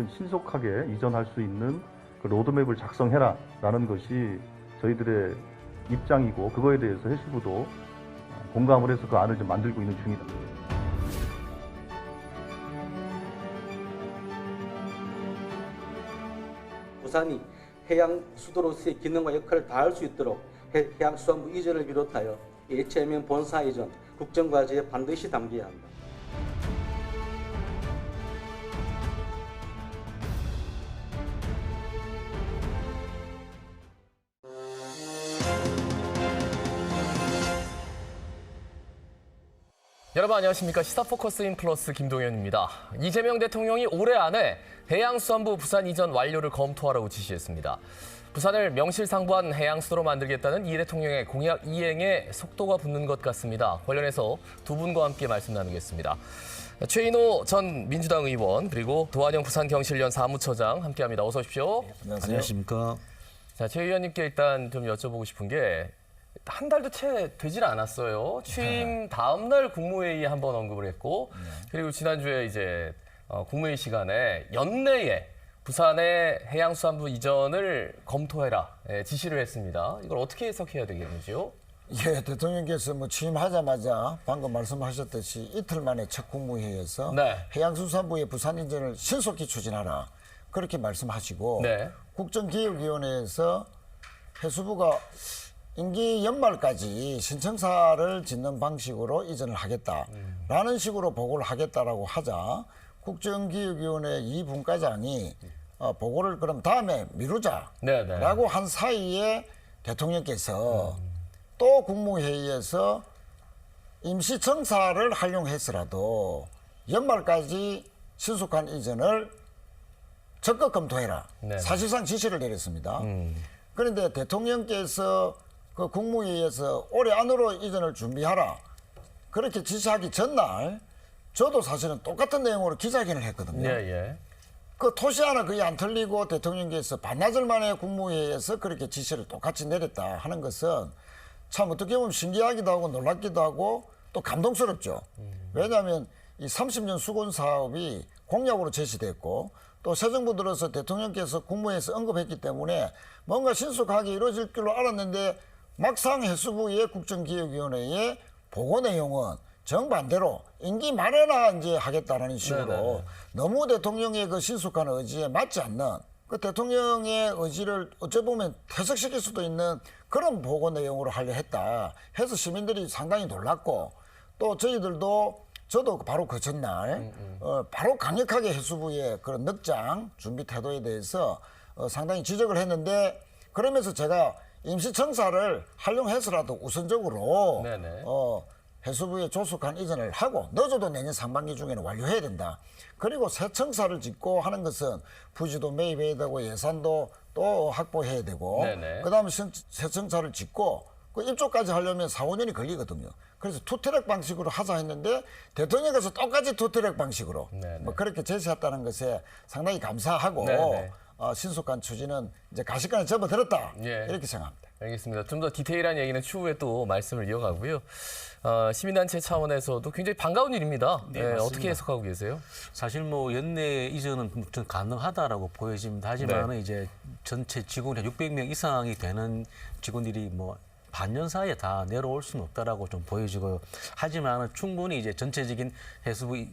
신속하게 이전할 수 있는 그 로드맵을 작성해라라는 것이 저희들의 입장이고, 그거에 대해서 해수부도 공감을 해서 그 안을 좀 만들고 있는 중이다. 부산이 해양 수도로서의 기능과 역할을 다할 수 있도록 해양수산부 이전을 비롯하여 HMM 본사 이전, 국정과제에 반드시 담겨야 한다. 여러분 안녕하십니까. 시사포커스 인플러스 김동현입니다. 이재명 대통령이 올해 안에 해양수산부 부산 이전 완료를 검토하라고 지시했습니다. 부산을 명실상부한 해양수도로 만들겠다는 이 대통령의 공약 이행에 속도가 붙는 것 같습니다. 관련해서 두 분과 함께 말씀 나누겠습니다. 최인호 전 민주당 의원, 그리고 도한영 부산경실련 사무처장 함께합니다. 어서 오십시오. 네, 안녕하십니까. 자, 최 의원님께 일단 좀 여쭤보고 싶은 게, 한 달도 채 되질 않았어요. 취임 다음 날 국무회의에 한번 언급을 했고, 그리고 지난주에 이제 국무회의 시간에 연내에 부산의 해양수산부 이전을 검토해라 지시를 했습니다. 이걸 어떻게 해석해야 되겠는지요? 예, 대통령께서 취임하자마자 방금 말씀하셨듯이 이틀 만에 첫 국무회의에서 네. 해양수산부의 부산 이전을 신속히 추진하라 그렇게 말씀하시고, 네. 국정기획위원회에서 해수부가 임기 연말까지 신청사를 짓는 방식으로 이전을 하겠다라는 식으로 보고를 하겠다라고 하자, 국정기획위원회 이 분과장이 보고를 그럼 다음에 미루자라고 한 사이에 대통령께서 또 국무회의에서 임시청사를 활용해서라도 연말까지 신속한 이전을 적극 검토해라. 네네. 사실상 지시를 내렸습니다. 그런데 대통령께서 그 국무회의에서 올해 안으로 이전을 준비하라 그렇게 지시하기 전날 저도 사실은 똑같은 내용으로 기자회견을 했거든요. 예. 그 토시 하나 거의 안 틀리고 대통령께서 반나절 만에 국무회의에서 그렇게 지시를 똑같이 내렸다 하는 것은 참 어떻게 보면 신기하기도 하고 놀랍기도 하고 또 감동스럽죠. 왜냐하면 이 30년 수건 사업이 공약으로 제시됐고, 또 새 정부 들어서 대통령께서 국무회의에서 언급했기 때문에 뭔가 신속하게 이루어질 줄로 알았는데, 막상 해수부의 국정기획위원회의 보고 내용은 정반대로 임기 말에나 이제 하겠다라는 식으로 너무 대통령의 그 신속한 의지에 맞지 않는, 그 대통령의 의지를 어찌 보면 퇴색시킬 수도 있는 그런 보고 내용으로 하려 했다 해서 시민들이 상당히 놀랐고, 또 저도 바로 그 전날 바로 강력하게 해수부의 그런 넉장 준비 태도에 대해서 상당히 지적을 했는데, 그러면서 제가 임시청사를 활용해서라도 우선적으로 해수부의 조속한 이전을 하고, 늦어도 내년 상반기 중에는 완료해야 된다. 그리고 새 청사를 짓고 하는 것은 부지도 매입해야 되고 예산도 또 확보해야 되고, 그다음에 새 청사를 짓고 그 입주까지 하려면 4, 5년이 걸리거든요. 그래서 투트랙 방식으로 하자 했는데 대통령께서 똑같이 투트랙 방식으로 그렇게 제시했다는 것에 상당히 감사하고, 신속한 추진은 이제 가시관에 접어들었다 이렇게 생각합니다. 알겠습니다. 좀 더 디테일한 얘기는 추후에 또 말씀을 이어가고요. 시민단체 차원에서도 굉장히 반가운 일입니다. 어떻게 해석하고 계세요? 사실 연내 이전은 좀 가능하다라고 보여집니다. 하지만 이제 전체 직원이 600명 이상이 되는 직원들이 반년 사이에 다 내려올 수는 없다라고 좀 보여지고요. 하지만 충분히 이제 전체적인 해수부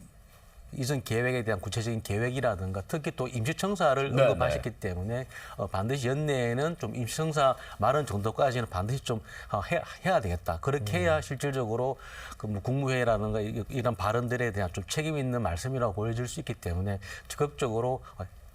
이전 계획에 대한 구체적인 계획이라든가, 특히 또 임시청사를 언급하셨기 때문에 반드시 연내에는 좀 임시청사 마련 정도까지는 반드시 좀 해야 되겠다. 그렇게 해야 실질적으로 그 국무회의라든가 이런 발언들에 대한 좀 책임 있는 말씀이라고 보여질 수 있기 때문에 적극적으로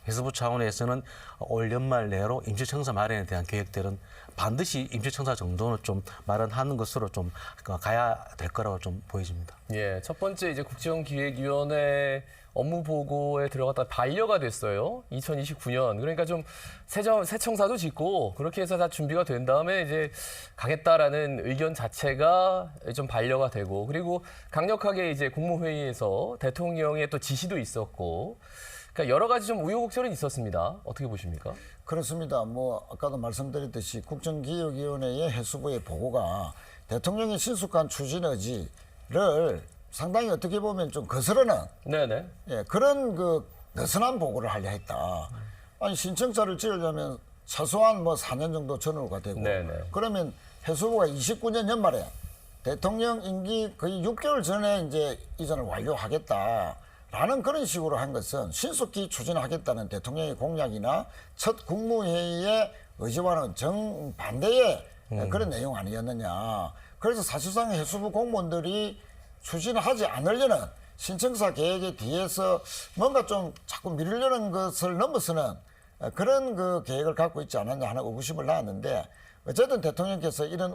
해수부 차원에서는 올 연말 내로 임시청사 마련에 대한 계획들은 반드시 임시청사 정도는 좀 마련하는 것으로 좀 가야 될 거라고 좀 보여집니다. 예, 첫 번째 이제 국정기획위원회 업무 보고에 들어갔다 반려가 됐어요. 2029년. 그러니까 좀 새 청사도 짓고 그렇게 해서 다 준비가 된 다음에 이제 가겠다라는 의견 자체가 좀 반려가 되고, 그리고 강력하게 이제 국무회의에서 대통령의 또 지시도 있었고, 그러니까 여러 가지 좀 우여곡절은 있었습니다. 어떻게 보십니까? 그렇습니다. 아까도 말씀드렸듯이 국정기획위원회의 해수부의 보고가 대통령의 신속한 추진 의지를 상당히 어떻게 보면 좀 거스르는 그런 그 느슨한 보고를 하려 했다. 아니 신청사를 지으려면 최소한 뭐 4년 정도 전후가 되고 네네. 그러면 해수부가 29년 연말에 대통령 임기 거의 6개월 전에 이제 이전을 완료하겠다라는 그런 식으로 한 것은 신속히 추진하겠다는 대통령의 공약이나 첫 국무회의의 의지와는 정반대의 그런 내용 아니었느냐. 그래서 사실상 해수부 공무원들이 추진하지 않으려는 신청사 계획에 뒤에서 뭔가 좀 자꾸 미루려는 것을 넘어서는 그런 그 계획을 갖고 있지 않았냐 하는 의구심을 낳았는데 어쨌든 대통령께서 이런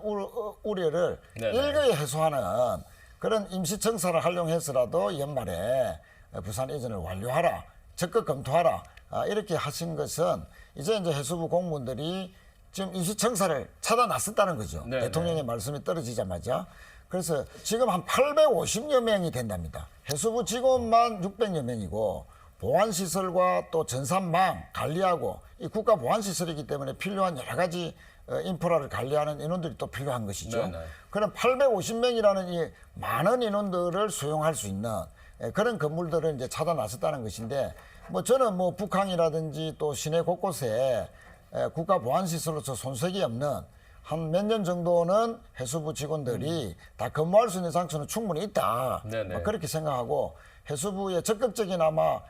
우려를 네네. 일거에 해소하는 그런 임시청사를 활용해서라도 연말에 부산 이전을 완료하라, 적극 검토하라 이렇게 하신 것은 이제 해수부 공무원들이 지금 임시청사를 찾아 나섰다는 거죠. 네네. 대통령의 말씀이 떨어지자마자. 그래서 지금 한 850여 명이 된답니다. 해수부 직원만 600여 명이고 보안시설과 또 전산망 관리하고 이 국가 보안시설이기 때문에 필요한 여러 가지 인프라를 관리하는 인원들이 또 필요한 것이죠. 네네. 그런 850명이라는 이 많은 인원들을 수용할 수 있는 그런 건물들을 이제 찾아 나섰다는 것인데 뭐 저는 뭐 북항이라든지 또 시내 곳곳에 국가 보안시설로서 손색이 없는 한 몇 년 정도는 해수부 직원들이 다 근무할 수 있는 장소는 충분히 있다. 네네. 뭐 그렇게 생각하고 해수부의 적극적인 아마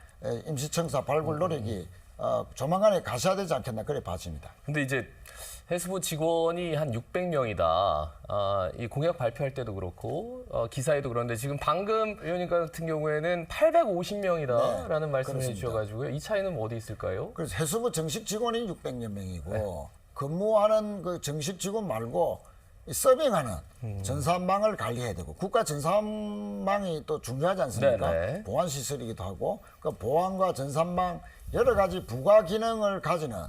임시청사 발굴 노력이 조만간에 가셔야되지 않겠나 그래 봐집니다. 근데 이제 해수부 직원이 한 600명이다. 이 공약 발표할 때도 그렇고 기사에도 그런데 지금 방금 의원님 같은 경우에는 850명이다라는 말씀을 그렇습니다. 해주셔가지고요. 이 차이는 뭐 어디 있을까요? 그래서 해수부 정식 직원이 600여 명이고 근무하는 그 정식 직원 말고 이 서빙하는 전산망을 관리해야 되고 국가 전산망이 또 중요하지 않습니까? 네네. 보안 시설이기도 하고 그 보안과 전산망 여러 가지 부가 기능을 가지는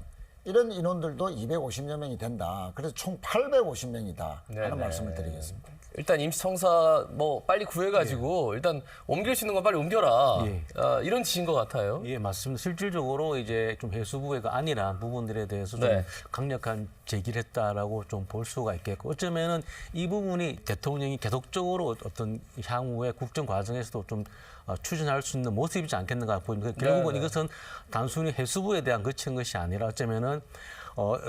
이런 인원들도 250여 명이 된다. 그래서 총 850명이다 네네. 하는 말씀을 드리겠습니다. 일단 임시청사 뭐 빨리 구해가지고 일단 옮길 수 있는 건 빨리 옮겨라. 예. 이런 지인 것 같아요. 예, 맞습니다. 실질적으로 이제 좀 해수부의 그 안일한 부분들에 대해서 좀 네. 강력한 제기를 했다라고 좀 볼 수가 있겠고 어쩌면은 이 부분이 대통령이 계속적으로 어떤 향후의 국정 과정에서도 좀 추진할 수 있는 모습이지 않겠는가 보입니다. 결국은 네. 이것은 단순히 해수부에 대한 거친 것이 아니라 어쩌면은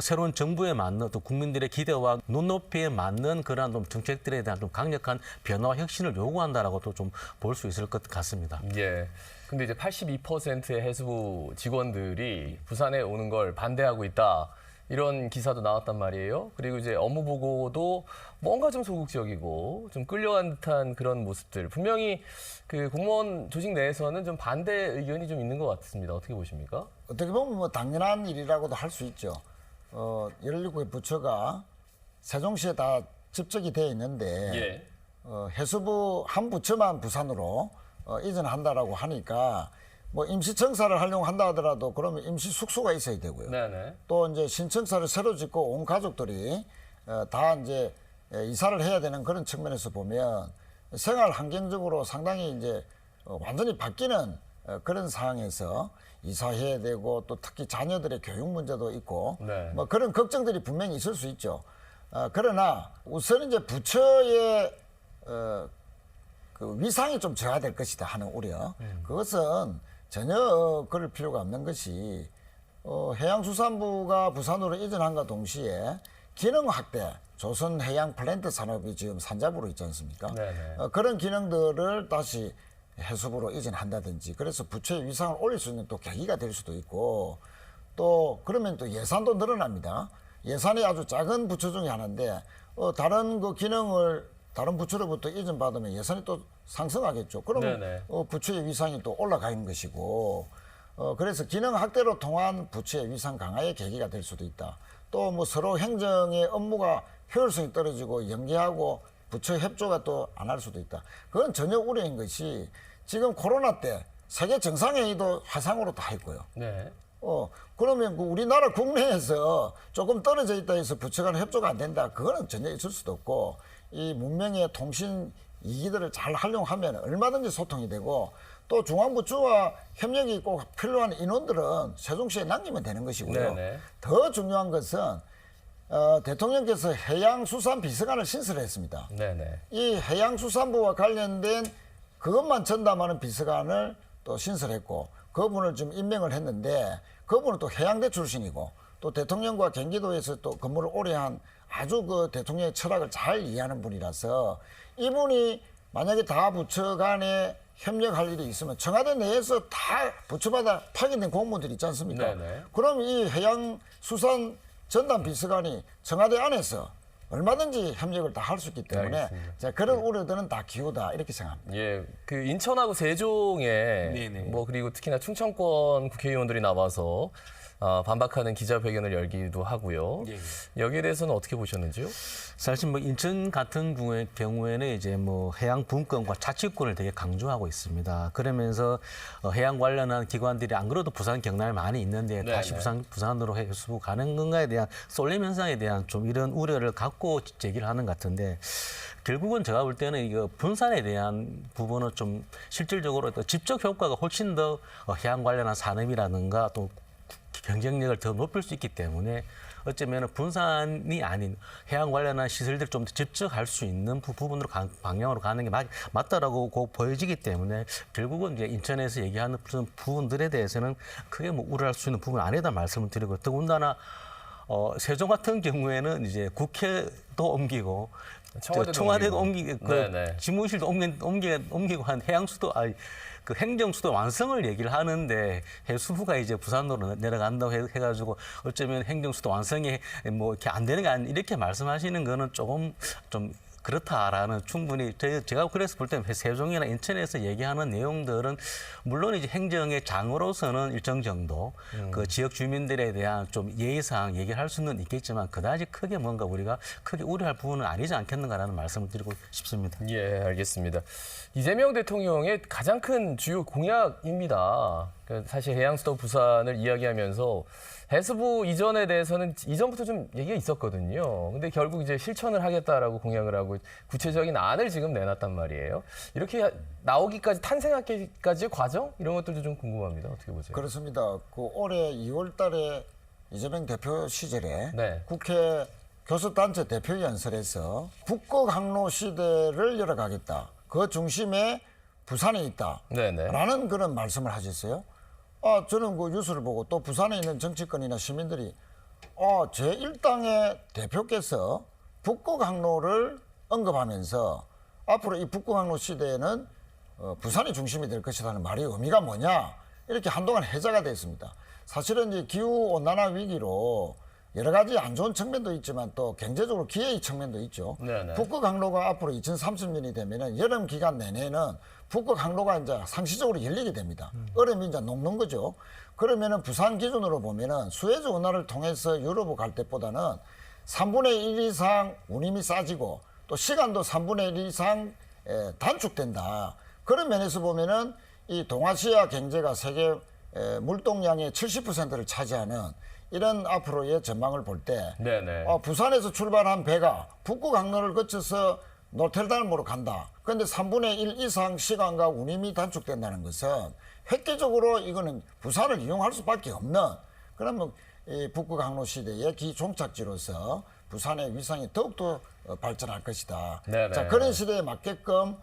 새로운 정부에 맞는 또 국민들의 기대와 눈높이에 맞는 그러한 좀 정책들에 대한 좀 강력한 변화와 혁신을 요구한다라고도 좀 볼 수 있을 것 같습니다. 예. 근데 이제 82%의 해수부 직원들이 부산에 오는 걸 반대하고 있다. 이런 기사도 나왔단 말이에요. 그리고 이제 업무 보고도 뭔가 좀 소극적이고 좀 끌려간 듯한 그런 모습들. 분명히 그 공무원 조직 내에서는 좀 반대 의견이 좀 있는 것 같습니다. 어떻게 보십니까? 어떻게 보면 뭐 당연한 일이라고도 할 수 있죠. 17개 부처가 세종시에 다 집적이 되어 있는데 예. 해수부 한 부처만 부산으로 이전한다라고 하니까 뭐 임시청사를 활용한다 하더라도 그러면 임시 숙소가 있어야 되고요. 네네. 또 이제 신청사를 새로 짓고 온 가족들이 다 이제 이사를 해야 되는 그런 측면에서 보면 생활 환경적으로 상당히 이제 완전히 바뀌는 그런 상황에서 이사해야 되고 또 특히 자녀들의 교육 문제도 있고 네. 뭐 그런 걱정들이 분명히 있을 수 있죠. 그러나 우선 이제 부처의 그 위상이 좀 저하될 것이다 하는 우려. 그것은 전혀 그럴 필요가 없는 것이 해양수산부가 부산으로 이전한과 동시에 기능 확대, 조선 해양 플랜트 산업이 지금 산잡으로 있지 않습니까? 네네. 그런 기능들을 다시 해수부로 이전한다든지 그래서 부처의 위상을 올릴 수 있는 또 계기가 될 수도 있고 또 그러면 또 예산도 늘어납니다. 예산이 아주 작은 부처 중에 하나인데 다른 그 기능을 다른 부처로부터 이전받으면 예산이 또 상승하겠죠. 그러면 네네. 부처의 위상이 또 올라가는 것이고 그래서 기능 확대로 통한 부처의 위상 강화의 계기가 될 수도 있다. 또 뭐 서로 행정의 업무가 효율성이 떨어지고 연계하고 부처 협조가 또 안 할 수도 있다. 그건 전혀 우려인 것이 지금 코로나 때 세계 정상회의도 화상으로 다 했고요. 네. 그러면 그 우리나라 국내에서 조금 떨어져 있다 해서 부처 간 협조가 안 된다. 그거는 전혀 있을 수도 없고 이 문명의 통신 이기들을 잘 활용하면 얼마든지 소통이 되고 또 중앙부처와 협력이 꼭 필요한 인원들은 세종시에 남기면 되는 것이고요. 네네. 더 중요한 것은 대통령께서 해양수산비서관을 신설했습니다. 네네. 이 해양수산부와 관련된 그것만 전담하는 비서관을 또 신설했고 그분을 좀 임명을 했는데 그분은 또 해양대 출신이고 또 대통령과 경기도에서 또 근무를 오래 한 아주 그 대통령의 철학을 잘 이해하는 분이라서 이분이 만약에 다 부처 간에 협력할 일이 있으면 청와대 내에서 다 부처마다 파견된 공무원들이 있지 않습니까? 네네. 그럼 이 해양수산 전담 비서관이 청와대 안에서 얼마든지 협력을 다 할 수 있기 때문에 알겠습니다. 자, 그런 우려들은 다 기우다 이렇게 생각합니다. 예, 그 인천하고 세종에 네네. 뭐 그리고 특히나 충청권 국회의원들이 나와서 반박하는 기자회견을 열기도 하고요. 예, 예. 여기에 대해서는 어떻게 보셨는지요? 사실 뭐 인천 같은 경우에는 이제 뭐 해양 분권과 자치권을 되게 강조하고 있습니다. 그러면서 해양 관련한 기관들이 안 그래도 부산 경남에 많이 있는데 네, 다시 네. 부산으로 해수부 가는 건가에 대한 쏠림 현상에 대한 좀 이런 우려를 갖고 제기를 하는 것 같은데 결국은 제가 볼 때는 이거 분산에 대한 부분은 좀 실질적으로 또 직접 효과가 훨씬 더 해양 관련한 산업이라든가 또 경쟁력을 더 높일 수 있기 때문에 어쩌면 분산이 아닌 해양 관련한 시설들 좀 더 직접 할 수 있는 부분으로 방향으로 가는 게 맞다라고 보여지기 때문에 결국은 이제 인천에서 얘기하는 그런 부분들에 대해서는 크게 뭐 우려할 수 있는 부분 아니다 말씀을 드리고 더군다나 세종 같은 경우에는 이제 국회도 옮기고 청와대도 옮기고 네네. 지무실도 옮기고 한 해양수도 그 행정수도 완성을 얘기를 하는데 해수부가 이제 부산으로 내려간다고 해가지고 어쩌면 행정수도 완성이 뭐 이렇게 안 되는 게 아니 이렇게 말씀하시는 거는 조금 좀 그렇다라는 충분히 제가 그래서 볼 때 세종이나 인천에서 얘기하는 내용들은 물론 이제 행정의 장으로서는 일정 정도 그 지역 주민들에 대한 좀 예의상 얘기를 할 수는 있겠지만 그다지 크게 뭔가 우리가 크게 우려할 부분은 아니지 않겠는가라는 말씀을 드리고 싶습니다. 예, 알겠습니다. 이재명 대통령의 가장 큰 주요 공약입니다. 사실 해양수도 부산을 이야기하면서 해수부 이전에 대해서는 이전부터 좀 얘기가 있었거든요. 근데 결국 이제 실천을 하겠다라고 공약을 하고 구체적인 안을 지금 내놨단 말이에요. 이렇게 나오기까지 탄생하기까지의 과정 이런 것들도 좀 궁금합니다. 어떻게 보세요? 그렇습니다. 그 올해 2월 달에 이재명 대표 시절에 네. 국회 교섭단체 대표 연설에서 북극항로 시대를 열어가겠다. 그 중심에 부산에 있다. 네네. 라는 그런 말씀을 하셨어요. 저는 그 뉴스를 보고 또 부산에 있는 정치권이나 시민들이 제1당의 대표께서 북극항로를 언급하면서 앞으로 이 북극항로 시대에는 부산이 중심이 될 것이라는 말의 의미가 뭐냐 이렇게 한동안 해자가 됐습니다. 사실은 이제 기후 온난화 위기로 여러 가지 안 좋은 측면도 있지만 또 경제적으로 기회의 측면도 있죠. 네네. 북극항로가 앞으로 2030년이 되면은 여름 기간 내내는 북극항로가 이제 상시적으로 열리게 됩니다. 얼음이 이제 녹는 거죠. 그러면은 부산 기준으로 보면은 수에즈 운하를 통해서 유럽을 갈 때보다는 3분의 1 이상 운임이 싸지고 또 시간도 3분의 1 이상 단축된다. 그런 면에서 보면은 이 동아시아 경제가 세계 물동량의 70%를 차지하는 이런 앞으로의 전망을 볼 때 네네. 부산에서 출발한 배가 북극항로를 거쳐서 노텔담으로 간다. 그런데 3분의 1 이상 시간과 운임이 단축된다는 것은 획기적으로 이거는 부산을 이용할 수밖에 없는 그러면 이 북극항로 시대의 기종착지로서 부산의 위상이 더욱더 발전할 것이다. 네네. 자, 그런 시대에 맞게끔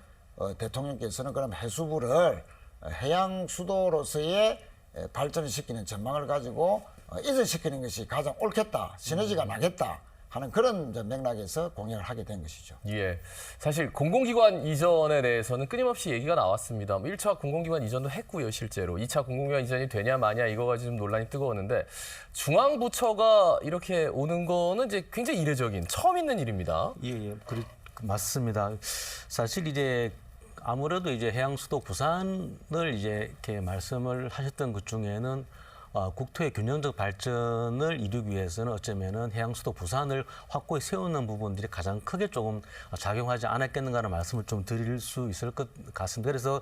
대통령께서는 그럼 해수부를 해양 수도로서의 발전을 시키는 전망을 가지고 이전시키는 것이 가장 옳겠다, 시너지가 나겠다 하는 그런 맥락에서 공약을 하게 된 것이죠. 예. 사실 공공기관 이전에 대해서는 끊임없이 얘기가 나왔습니다. 1차 공공기관 이전도 했고요, 실제로. 2차 공공기관 이전이 되냐 마냐 이거 가지고 좀 논란이 뜨거웠는데 중앙부처가 이렇게 오는 거는 이제 굉장히 이례적인 처음 있는 일입니다. 예, 맞습니다. 사실 이제 아무래도 이제 해양수도 부산을 이제 이렇게 말씀을 하셨던 것 중에는 국토의 균형적 발전을 이루기 위해서는 어쩌면은 해양수도 부산을 확고히 세우는 부분들이 가장 크게 조금 작용하지 않았겠는가라는 말씀을 좀 드릴 수 있을 것 같습니다. 그래서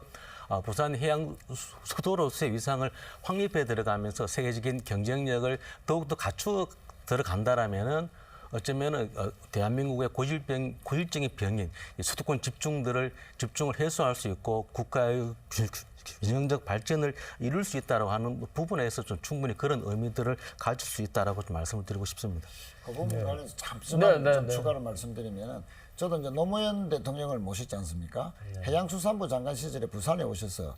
부산 해양 수도로서의 위상을 확립해 들어가면서 세계적인 경쟁력을 더욱더 갖추어 들어간다라면은 어쩌면은 대한민국의 고질적인 병인 수도권 집중을 해소할 수 있고 국가의 균형적 발전을 이룰 수 있다라고 하는 부분에서 좀 충분히 그런 의미들을 가질 수 있다라고 좀 말씀을 드리고 싶습니다. 그 부분 관련해서 잠시만 네. 좀 추가로 말씀드리면은 저도 이제 노무현 대통령을 모셨지 않습니까? 해양수산부 장관 시절에 부산에 오셔서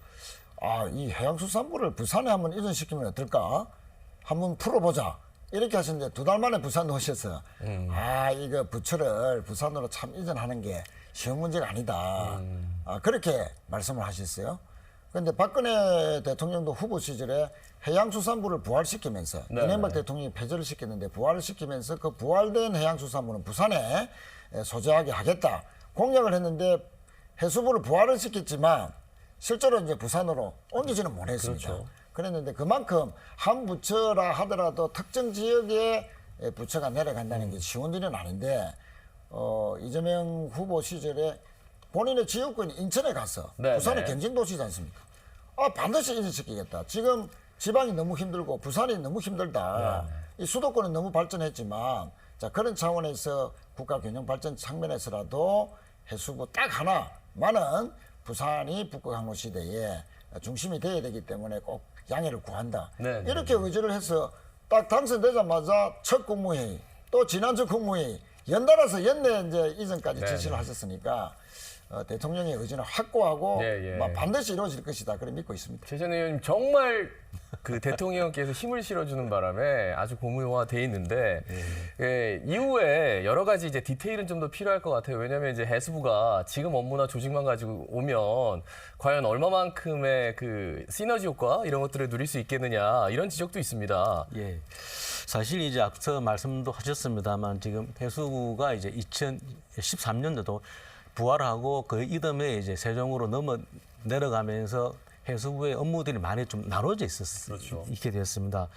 이 해양수산부를 부산에 한번 이전시키면 어떨까? 한번 풀어보자. 이렇게 하셨는데 2달 만에 부산 오셔서 이거 부처를 부산으로 참 이전하는 게 쉬운 문제가 아니다. 그렇게 말씀을 하셨어요. 그런데 박근혜 대통령도 후보 시절에 해양수산부를 부활시키면서 네. 이명박 대통령이 폐지를 시켰는데 부활을 시키면서 그 부활된 해양수산부는 부산에 소재하게 하겠다 공약을 했는데 해수부를 부활을 시켰지만 실제로 이제 부산으로 옮기지는 못했습니다. 그렇죠. 그랬는데 그만큼 한 부처라 하더라도 특정 지역에 부처가 내려간다는 게 쉬운 일은 아닌데 이재명 후보 시절에 본인의 지역구인 인천에 가서 네, 부산은 네. 경쟁도시지 않습니까? 반드시 이전시키겠다. 지금 지방이 너무 힘들고 부산이 너무 힘들다. 이 수도권은 너무 발전했지만 자 그런 차원에서 국가 균형 발전 측면에서라도 해수부 딱 하나만은 부산이 북극 항로 시대에 중심이 돼야 되기 때문에 꼭 양해를 구한다. 네, 네, 이렇게 의지를 해서 딱 당선되자마자 첫 국무회의 또 지난주 국무회의 연달아서 연내 이제 이전까지 네, 지시를 네. 하셨으니까 대통령의 의지는 확고하고 예, 예. 반드시 이루어질 것이다. 그래 믿고 있습니다. 최 전 의원님 정말 그 대통령께서 힘을 실어주는 바람에 아주 고무화돼 있는데 이후에 여러 가지 이제 디테일은 좀 더 필요할 것 같아요. 왜냐하면 이제 해수부가 지금 업무나 조직만 가지고 오면 과연 얼마만큼의 그 시너지 효과 이런 것들을 누릴 수 있겠느냐 이런 지적도 있습니다. 예. 사실 이제 앞서 말씀도 하셨습니다만 지금 해수부가 이제 2013년도도 부활하고 그 이듬해 이제 세종으로 내려가면서 해수부의 업무들이 많이 좀 나눠져 있게 되었습니다.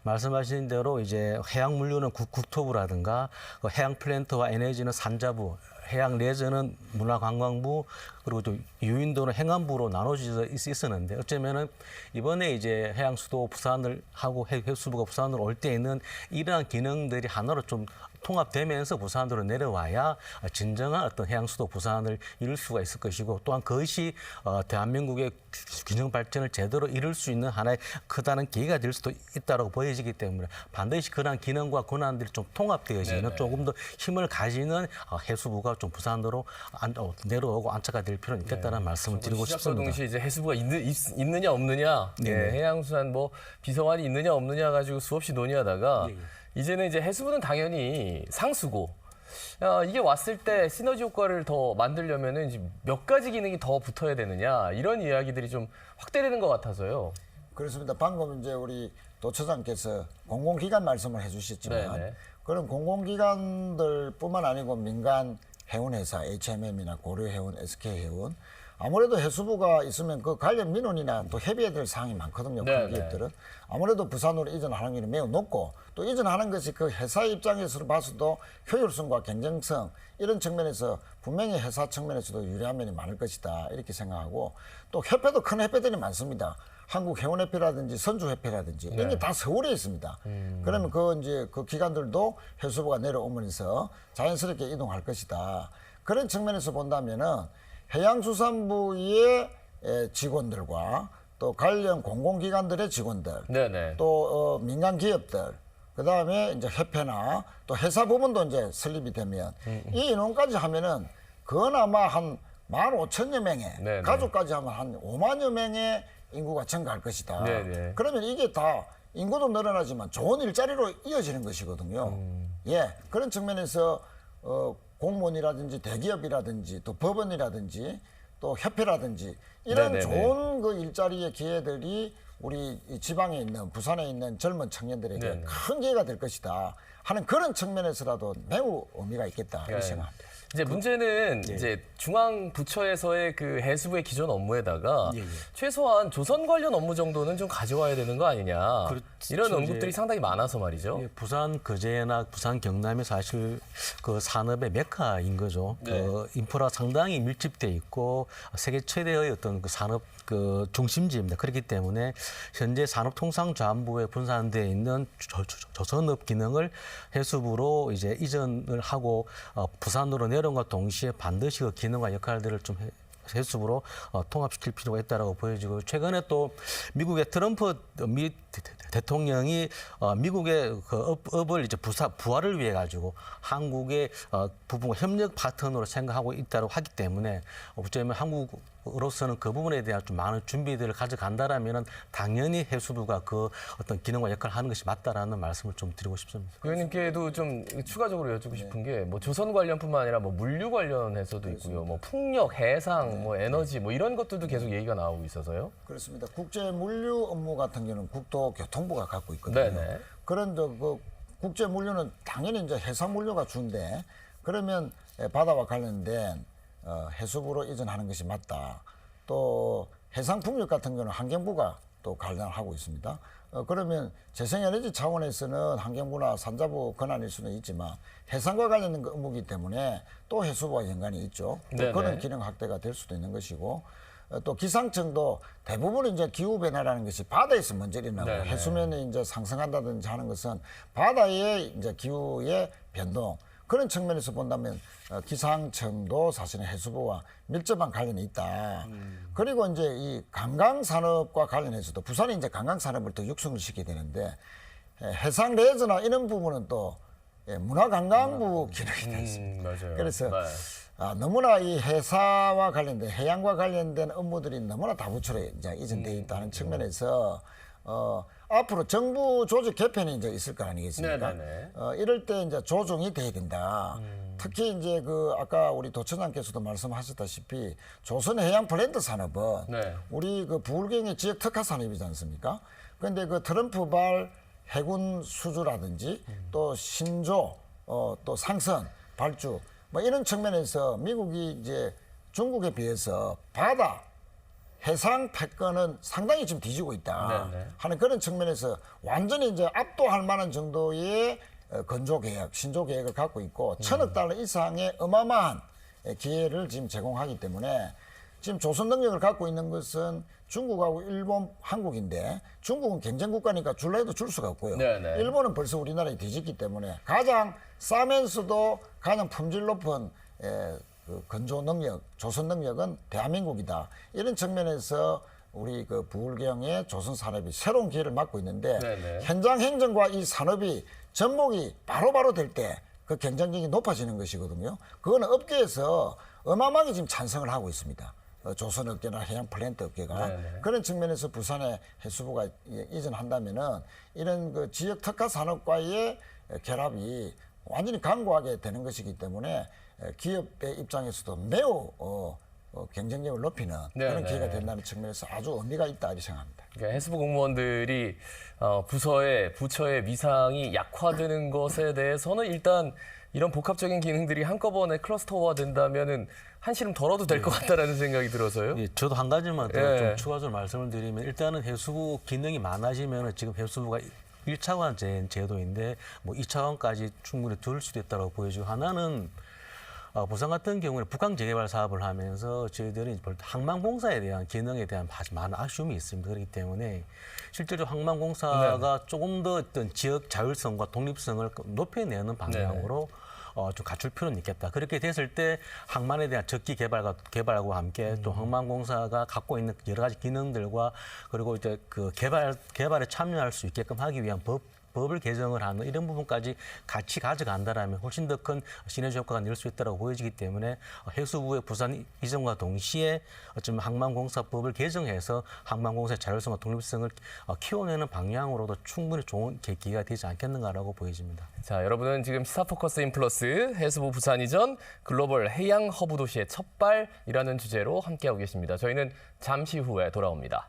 말씀하신 대로 이제 해양 물류는 국토부라든가 그 해양 플랜트와 에너지는 산자부, 해양 레저는 문화관광부 그리고 또 유인도는 행안부로 나눠져 있었는데 어쩌면은 이번에 이제 해양수도 부산을 하고 해수부가 부산으로 올 때에는 이러한 기능들이 하나로 좀 통합되면서 부산으로 내려와야 진정한 어떤 해양수도 부산을 이룰 수가 있을 것이고 또한 그것이 대한민국의 균형 발전을 제대로 이룰 수 있는 하나의 크다는 계기가 될 수도 있다고 보여지기 때문에 반드시 그러한 기능과 권한들이 좀 통합되어지는 네네. 조금 더 힘을 가지는 해수부가 좀 부산으로 내려오고 안착가 될 필요는 있겠다는 말씀을 드리고 시작과 싶습니다. 동시에 이제 해수부가 있느냐 없느냐, 네. 해양수산 뭐 비서관이 있느냐 없느냐 가지고 수없이 논의하다가 네. 이제는 이제 해수부는 당연히 상수고 이게 왔을 때 시너지 효과를 더 만들려면은 이제 몇 가지 기능이 더 붙어야 되느냐 이런 이야기들이 좀 확대되는 것 같아서요. 그렇습니다. 방금 이제 우리 도 처장께서 공공기관 말씀을 해주셨지만 네네. 그런 공공기관들뿐만 아니고 민간 해운회사 HMM이나 고려해운, SK해운 아무래도 해수부가 있으면 그 관련 민원이나 또 협의해야 될 사항이 많거든요. 네네. 큰 기업들은 아무래도 부산으로 이전하는 게 매우 높고 또 이전하는 것이 그 회사 입장에서 봐서도 효율성과 경쟁성 이런 측면에서 분명히 회사 측면에서도 유리한 면이 많을 것이다 이렇게 생각하고 또 협회도 큰 협회들이 많습니다. 한국해운협회라든지 선주협회라든지 이런 게 다 서울에 있습니다. 그러면 그 기관들도 해수부가 내려오면서 자연스럽게 이동할 것이다. 그런 측면에서 본다면은 해양수산부의 직원들과 또 관련 공공기관들의 직원들, 네네. 또 민간 기업들, 그 다음에 이제 협회나 또 회사 부분도 이제 설립이 되면 이 인원까지 하면은 그나마 한 15,000여 명의 네네. 가족까지 하면 한 5만여 명의 인구가 증가할 것이다. 네네. 그러면 이게 다 인구도 늘어나지만 좋은 일자리로 이어지는 것이거든요. 예, 그런 측면에서 공무원이라든지 대기업이라든지 또 법원이라든지 또 협회라든지 이런 네네네. 좋은 그 일자리의 기회들이 우리 이 지방에 있는 부산에 있는 젊은 청년들에게 네네. 큰 기회가 될 것이다 하는 그런 측면에서라도 매우 의미가 있겠다 이렇게 네. 생각합니다. 이제 문제는 이제 중앙 부처에서의 그 해수부의 기존 업무에다가 최소한 조선 관련 업무 정도는 좀 가져와야 되는 거 아니냐. 그렇죠. 이런 이제 언급들이 상당히 많아서 말이죠. 예, 부산 거제나 부산 경남이 사실 그 산업의 메카인 거죠. 네. 그 인프라 상당히 밀집돼 있고 세계 최대의 어떤 그 산업 그 중심지입니다. 그렇기 때문에 현재 산업통상자원부에 분산되어 있는 조선업 기능을 해수부로 이제 이전을 하고 부산으로 내려온과 동시에 반드시 그 기능과 역할들을 좀 해수부로 통합시킬 필요가 있다라고 보여지고 최근에 또 미국의 트럼프 미 대통령이 미국의 그 업을 이제 부활을 위해 가지고 한국의 부분 협력 파트너로 생각하고 있다고 하기 때문에 어쩌면 한국으로서는 그 부분에 대한 좀 많은 준비들을 가져간다라면은 당연히 해수부가 그 어떤 기능과 역할을 하는 것이 맞다라는 말씀을 좀 드리고 싶습니다. 의원님께도 좀 추가적으로 여쭙고 싶은 게 뭐 조선 관련뿐만 아니라 뭐 물류 관련해서도 있고요. 뭐 풍력, 해상, 뭐 에너지 뭐 이런 것들도 계속 얘기가 나오고 있어서요. 그렇습니다. 국제 물류 업무 같은 경우는 국토교통부가 갖고 있거든요. 네네. 그런데 그 국제 물류는 당연히 이제 해상 물류가 주인데 그러면 바다와 관련된 해수부로 이전하는 것이 맞다. 또 해상 풍력 같은 경우는 환경부가 또 관련하고 있습니다. 그러면 재생에너지 차원에서는 환경부나 산자부 권한일 수는 있지만 해상과 관련된 그 업무이기 때문에 또 해수부와 연관이 있죠. 또 네네. 그런 기능 확대가 될 수도 있는 것이고 또 기상청도 대부분 이제 기후 변화라는 것이 바다에서 먼저 일어나고 네네. 해수면이 이제 상승한다든지 하는 것은 바다의 이제 기후의 변동 그런 측면에서 본다면 기상청도 사실은 해수부와 밀접한 관련이 있다. 그리고 이제 이 관광 산업과 관련해서도 부산이 이제 관광 산업을 더 육성을 시켜야 되는데 해상 레저나 이런 부분은 또 문화관광부 기능이 되어 있습니다. 맞아요. 그래서 네. 너무나 이 해사와 관련된 해양과 관련된 업무들이 너무나 다부처로 이제 이전되어 있다는 측면에서 앞으로 정부 조직 개편이 이제 있을 거 아니겠습니까? 네네네. 이럴 때 이제 조정이 돼야 된다. 특히 이제 그 아까 우리 도청장께서도 말씀하셨다시피 조선해양 플랜트 산업은 네. 우리 그 부울경의 지역 특화 산업이지 않습니까? 그런데 그 트럼프발 해군 수주라든지 또 신조, 또 상선, 발주 뭐 이런 측면에서 미국이 이제 중국에 비해서 바다 해상 패권은 상당히 지금 뒤지고 있다 네네. 하는 그런 측면에서 완전히 이제 압도할 만한 정도의 건조 계획, 신조 계획을 갖고 있고 1,000억 달러 이상의 어마어마한 기회를 지금 제공하기 때문에 지금 조선 능력을 갖고 있는 것은 중국하고 일본, 한국인데 중국은 경쟁 국가니까 줄라 해도 줄 수가 없고요. 네네. 일본은 벌써 우리나라에 뒤집기 때문에 가장 싸면서도 가장 품질 높은 그 건조 능력, 조선 능력은 대한민국이다. 이런 측면에서 우리 그 부울경의 조선 산업이 새로운 기회를 맞고 있는데 네네. 현장 행정과 이 산업이 접목이 바로바로 될 때 그 경쟁력이 높아지는 것이거든요. 그거는 업계에서 어마어마하게 지금 찬성을 하고 있습니다. 조선 업계나 해양 플랜트 업계가 네네. 그런 측면에서 부산에 해수부가 이전한다면은 이런 그 지역 특화 산업과의 결합이 완전히 강구하게 되는 것이기 때문에 기업의 입장에서도 매우 경쟁력을 높이는 그런 네네. 기회가 된다는 측면에서 아주 의미가 있다 이렇게 생각합니다. 그러니까 해수부 공무원들이 부처의 위상이 약화되는 것에 대해서는 일단 이런 복합적인 기능들이 한꺼번에 클러스터화 된다면은 한시름 덜어도 될 것 같다라는 생각이 들어서요. 예, 저도 한 가지만 더 예. 좀 추가적으로 말씀을 드리면 일단은 해수부 기능이 많아지면 지금 해수부가 1차원 제도인데 뭐 2차원까지 충분히 들 수도 있다고 보여지고 하나는 부산 같은 경우는 북한 재개발 사업을 하면서 저희들이 항만공사에 대한 기능에 대한 아주 많은 아쉬움이 있습니다. 그렇기 때문에 실제로 항만공사가 조금 더 어떤 지역 자율성과 독립성을 높여내는 방향으로 좀 갖출 필요는 있겠다. 그렇게 됐을 때 항만에 대한 적기 개발과 함께 또 항만공사가 갖고 있는 여러 가지 기능들과 그리고 이제 그 개발에 참여할 수 있게끔 하기 위한 법을 개정을 하는 이런 부분까지 같이 가져간다라면 훨씬 더 큰 시너지 효과가 낼 수 있다고 보여지기 때문에 해수부의 부산 이전과 동시에 어쩌면 항만공사법을 개정해서 항만공사의 자율성과 독립성을 키워내는 방향으로도 충분히 좋은 계기가 되지 않겠는가라고 보여집니다. 자, 여러분은 지금 시사포커스 인플러스 해수부 부산 이전 글로벌 해양 허브 도시의 첫발이라는 주제로 함께하고 계십니다. 저희는 잠시 후에 돌아옵니다.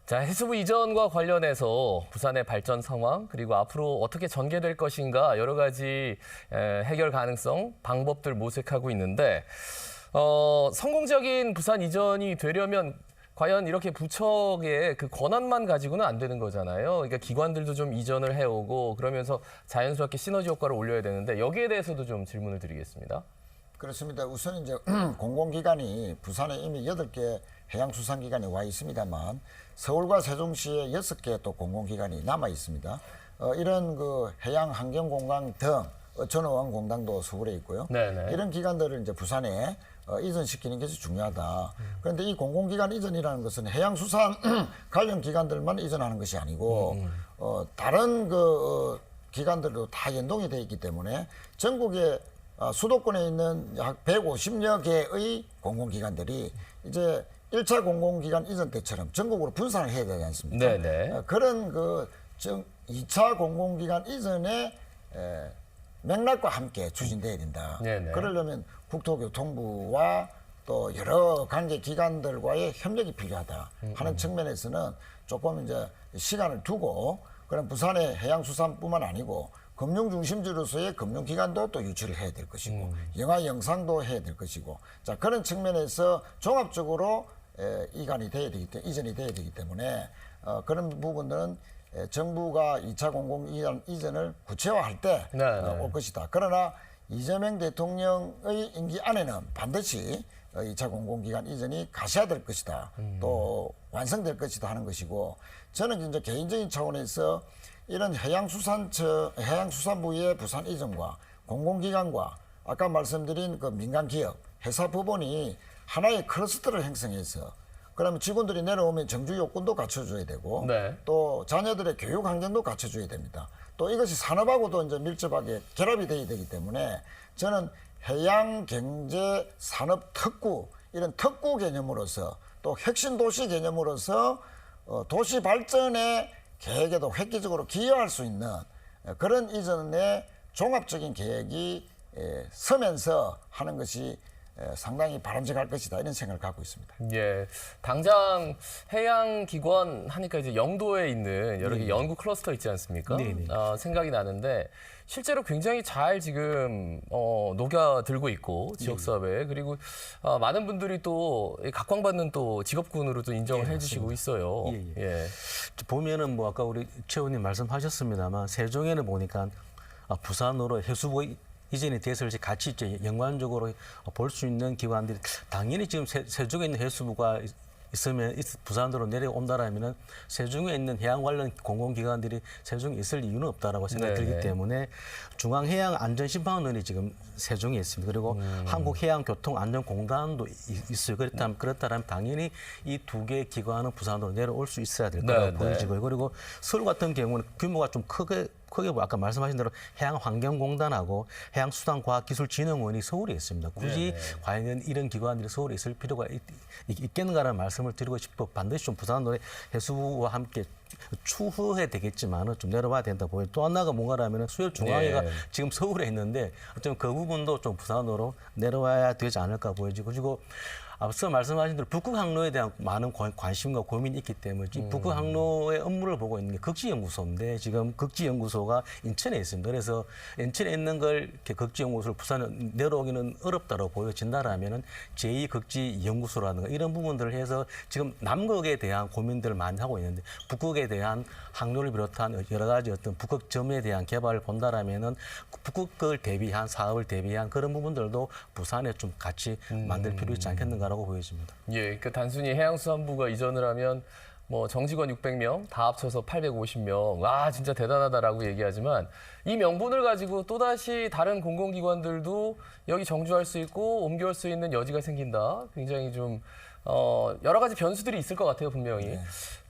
자, 해수부 이전과 관련해서 부산의 발전 상황 그리고 앞으로 어떻게 전개될 것인가 여러 가지 해결 가능성, 방법들 모색하고 있는데 성공적인 부산 이전이 되려면 과연 이렇게 부처의 그 권한만 가지고는 안 되는 거잖아요. 그러니까 기관들도 좀 이전을 해오고 그러면서 자연스럽게 시너지 효과를 올려야 되는데 여기에 대해서도 좀 질문을 드리겠습니다. 그렇습니다. 우선 이제 공공기관이 부산에 이미 8개 해양수산기관이 와 있습니다만 서울과 세종시에 6개 또 공공기관이 남아 있습니다. 이런 그 해양환경공간 등 전어왕공단도 서울에 있고요. 네네. 이런 기관들을 이제 부산에 이전시키는 것이 중요하다. 그런데 이 공공기관 이전이라는 것은 해양수산 관련 기관들만 이전하는 것이 아니고 다른 기관들도 다 연동이 되어 있기 때문에 전국에 수도권에 있는 약 150여 개의 공공기관들이 이제 1차 공공기관 이전 때처럼 전국으로 분산을 해야 되지 않습니까? 네네. 그런 2차 공공기관 이전의 맥락과 함께 추진돼야 된다. 네네. 그러려면 국토교통부와 또 여러 관계 기관들과의 협력이 필요하다 하는 측면에서는 조금 이제 시간을 두고 그런 부산의 해양수산뿐만 아니고 금융 중심지로서의 금융기관도 또 유치를 해야 될 것이고 영화 영상도 해야 될 것이고 자 그런 측면에서 종합적으로 이전이 돼야 되기 때문에 그런 부분들은 정부가 2차 공공기관 이전을 구체화할 때 올 것이다. 그러나 이재명 대통령의 임기 안에는 반드시 2차 공공기관 이전이 가셔야될 것이다. 또 완성될 것이다 하는 것이고 저는 이제 개인적인 차원에서 이런 해양수산부의 부산 이전과 공공기관과 아까 말씀드린 그 민간기업, 회사 법원이 하나의 클러스터를 형성해서 그러면 직원들이 내려오면 정주 요건도 갖춰줘야 되고 네. 또 자녀들의 교육 환경도 갖춰줘야 됩니다. 또 이것이 산업하고도 이제 밀접하게 결합이 돼야 되기 때문에 저는 해양경제산업특구 이런 특구 개념으로서 또 혁신도시 개념으로서 도시 발전의 계획에도 획기적으로 기여할 수 있는 그런 이전의 종합적인 계획이 서면서 하는 것이 상당히 바람직할 것이다 이런 생각을 갖고 있습니다. 예, 당장 해양기관 하니까 이제 영도에 있는 여러 개 연구 클러스터 있지 않습니까? 네네. 생각이 나는데 실제로 굉장히 잘 지금 녹여들고 있고 지역사회에 그리고 많은 분들이 또 각광받는 또 직업군으로도 인정을 해주시고 있어요. 예. 보면은 뭐 아까 우리 최 의원님 말씀하셨습니다만 세종에는 보니까 부산으로 해수부 이전이 됐을 때 같이 이제 연관적으로 볼 수 있는 기관들이 당연히 지금 세종에 있는 해수부가 있으면 부산으로 내려온다라면은 세종에 있는 해양 관련 공공기관들이 세종에 있을 이유는 없다라고 생각이 들기 때문에 중앙해양안전심판원이 지금 세종에 있습니다. 그리고 한국해양교통안전공단도 있어요. 그렇다면 당연히 이 두 개 기관은 부산으로 내려올 수 있어야 될 거라고 보여지고요. 그리고 서울 같은 경우는 규모가 좀 크게 아까 말씀하신 대로 해양환경공단하고 해양수산과학기술진흥원이 서울에 있습니다. 굳이 과연 이런 기관들이 서울에 있을 필요가 있겠는가라는 말씀을 드리고 싶고 반드시 좀 부산으로 해수부와 함께 추후에 되겠지만은 좀 내려와야 된다 보여요. 또 하나가 뭔가라면 수협중앙회가 지금 서울에 있는데 어쩌면 그 부분도 좀 부산으로 내려와야 되지 않을까 보여지고 그리고 앞서 말씀하신 대로 북극 항로에 대한 많은 관심과 고민이 있기 때문에 이 북극 항로의 업무를 보고 있는 게 극지연구소인데 지금 극지연구소가 인천에 있습니다. 그래서 인천에 있는 걸 이렇게 극지연구소를 부산에 내려오기는 어렵다고 보여진다라면은 제2극지연구소라든가 이런 부분들을 해서 지금 남극에 대한 고민들을 많이 하고 있는데 북극에 대한 항로를 비롯한 여러 가지 어떤 북극점에 대한 개발을 본다라면은 북극을 대비한 사업을 대비한 그런 부분들도 부산에 좀 같이 만들 필요 있지 않겠는가. 라고 보여집니다. 예, 그러니까 단순히 해양수산부가 이전을 하면 뭐 정직원 600명 다 합쳐서 850명. 와, 진짜 대단하다라고 얘기하지만 이 명분을 가지고 또다시 다른 공공기관들도 여기 정주할 수 있고 옮겨올 수 있는 여지가 생긴다. 굉장히 좀 여러 가지 변수들이 있을 것 같아요, 분명히.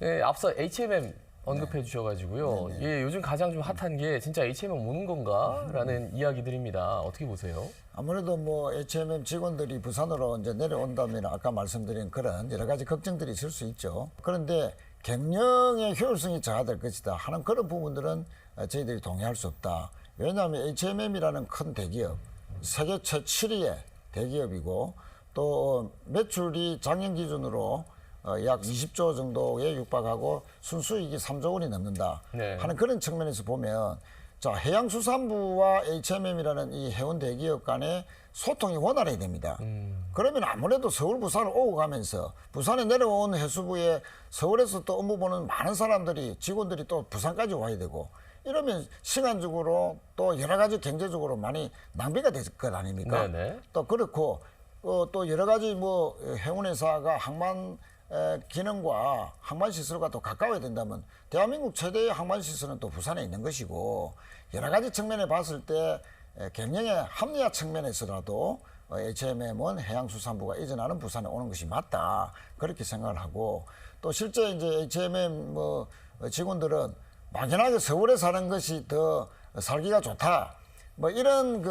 예, 앞서 HMM 언급해 주셔가지고요. 예, 요즘 가장 좀 핫한 게 진짜 HMM 오는 건가라는 이야기들입니다. 어떻게 보세요? 아무래도 뭐 HMM 직원들이 부산으로 이제 내려온다면 아까 말씀드린 그런 여러 가지 걱정들이 있을 수 있죠. 그런데 경영의 효율성이 저하될 것이다 하는 그런 부분들은 저희들이 동의할 수 없다. 왜냐하면 HMM이라는 큰 대기업, 세계 최7위의 대기업이고 또 매출이 작년 기준으로 약 20조 정도에 육박하고 순수익이 3조 원이 넘는다 하는 그런 측면에서 보면 자 해양수산부와 HMM이라는 이 해운 대기업 간의 소통이 원활해야 됩니다. 그러면 아무래도 서울, 부산을 오고 가면서 부산에 내려온 해수부에 서울에서 또 업무 보는 많은 사람들이 직원들이 또 부산까지 와야 되고 이러면 시간적으로 또 여러 가지 경제적으로 많이 낭비가 될 것 아닙니까? 또 그렇고 또 여러 가지 뭐 해운회사가 항만 기능과 항만시설과 또 가까워야 된다면 대한민국 최대의 항만시설은 또 부산에 있는 것이고 여러 가지 측면에 봤을 때 경영의 합리화 측면에서라도 HMM은 해양수산부가 이전하는 부산에 오는 것이 맞다 그렇게 생각을 하고 또 실제 이제 HMM 직원들은 막연하게 서울에 사는 것이 더 살기가 좋다 뭐 이런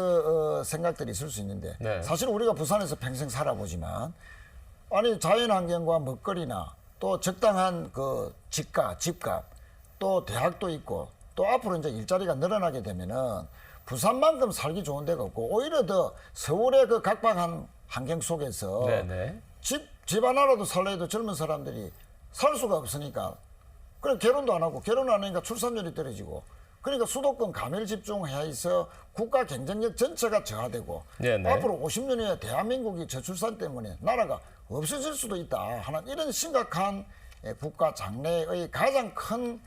생각들이 있을 수 있는데 네. 사실 우리가 부산에서 평생 살아보지만 아니 자연환경과 먹거리나 또 적당한 집값 또 대학도 있고 또 앞으로 이제 일자리가 늘어나게 되면은 부산만큼 살기 좋은 데가 없고 오히려 더 서울의 그 각박한 환경 속에서 네네. 집 하나라도 살려 해도 젊은 사람들이 살 수가 없으니까 그래 결혼도 안 하고 결혼 안 하니까 출산율이 떨어지고 그러니까 수도권 가밀 집중해 있어 국가 경쟁력 전체가 저하되고 네네. 앞으로 50년 후에 대한민국이 저출산 때문에 나라가 없어질 수도 있다 하는 이런 심각한 국가 장래의 가장 큰